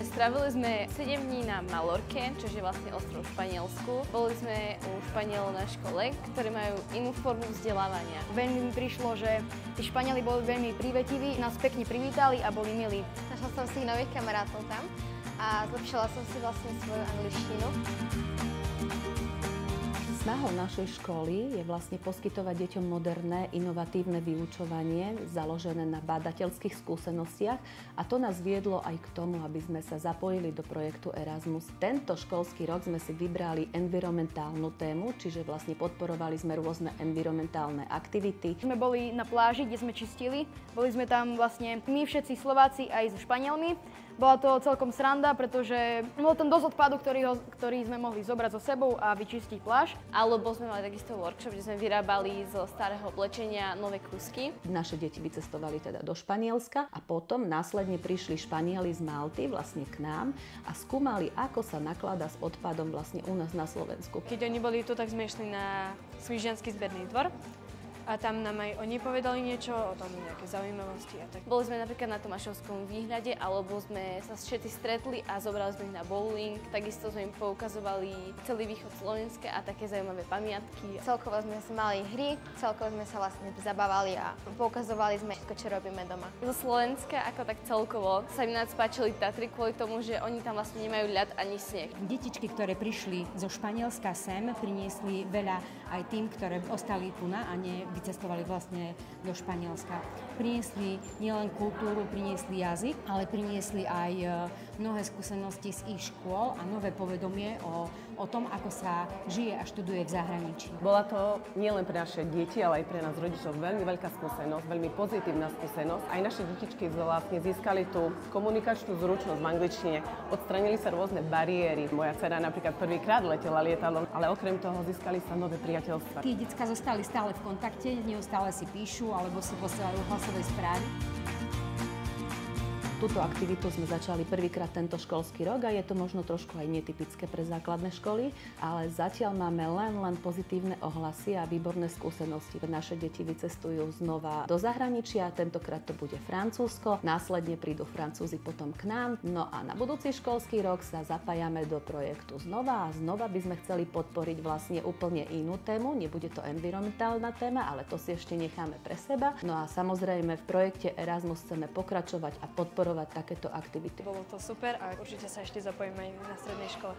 Strávili sme 7 dní na Malorke, čo je vlastne ostrov v Španielsku. Boli sme u Španielov na škole, ktorí majú inú formu vzdelávania. Veľmi mi prišlo, že tí Španieli boli veľmi prívetiví, nás pekne privítali a boli milí. Našla som si nových kamarátov tam a zlepšila som si vlastne svoju angličtinu. Snahou našej školy je vlastne poskytovať deťom moderné, inovatívne vyučovanie založené na badateľských skúsenostiach a to nás viedlo aj k tomu, aby sme sa zapojili do projektu Erasmus. Tento školský rok sme si vybrali environmentálnu tému, čiže vlastne podporovali sme rôzne environmentálne aktivity. Sme boli na pláži, kde sme čistili, boli sme tam vlastne my všetci Slováci aj so Španielmi. Bola to celkom sranda, pretože bol tam dosť odpadu, ktorý sme mohli zobrať so sebou a vyčistiť pláž. Alebo sme mali takisto workshop, kde sme vyrábali zo starého oblečenia nové kúsky. Naše deti vycestovali teda do Španielska a potom následne prišli Španieli z Malty vlastne k nám a skúmali, ako sa nakladá s odpadom vlastne u nás na Slovensku. Keď oni boli tu, tak sme išli na Svižiansky zberný dvor. A tam nám aj oni povedali niečo o tom, nejaké zaujímavosti a tak. Boli sme napríklad na Tomášovskom výhľade, alebo sme sa všetci stretli a zobrali sme ich na bowling. Takisto sme im poukazovali celý východ Slovenska a také zaujímavé pamiatky. Celkovo sme si mali hry, celkovo sme sa vlastne zabávali a poukazovali sme všetko, čo robíme doma. Zo Slovenska ako tak celkovo sa im nás páčili Tatry kvôli tomu, že oni tam vlastne nemajú ľad ani sneh. Detičky, ktoré prišli zo Španielska sem, priniesli veľa aj tým, ktoré ostali tu a vycestovali vlastne do Španielska. Priniesli nielen kultúru, priniesli jazyk, ale priniesli aj mnohé skúsenosti z ich škôl a nové povedomie o tom, ako sa žije a študuje v zahraničí. Bola to nielen pre naše deti, ale aj pre nás rodičov veľmi veľká skúsenosť, veľmi pozitívna skúsenosť. Aj naše detičky vlastne získali tú komunikačnú zručnosť v angličtine. Odstranili sa rôzne bariéry. Moja dcera napríklad prvýkrát letela lietadlom, ale okrem toho získali sa nové priateľstvá. Tí decká zostali stále v kontakte, neustále si píšu alebo si posielajú hlasové správy. Túto aktivitu sme začali prvýkrát tento školský rok a je to možno trošku aj netypické pre základné školy, ale zatiaľ máme len pozitívne ohlasy a výborné skúsenosti. Naše deti vycestujú znova do zahraničia, tentokrát to bude Francúzsko, následne prídu Francúzi potom k nám, no a na budúci školský rok sa zapájame do projektu znova a znova by sme chceli podporiť vlastne úplne inú tému, nebude to environmentálna téma, ale to si ešte necháme pre seba. No a samozrejme v projekte Erasmus chceme pokračovať a podporovať takéto aktivity. Bolo to super a určite sa ešte zapojíme aj na strednej škole.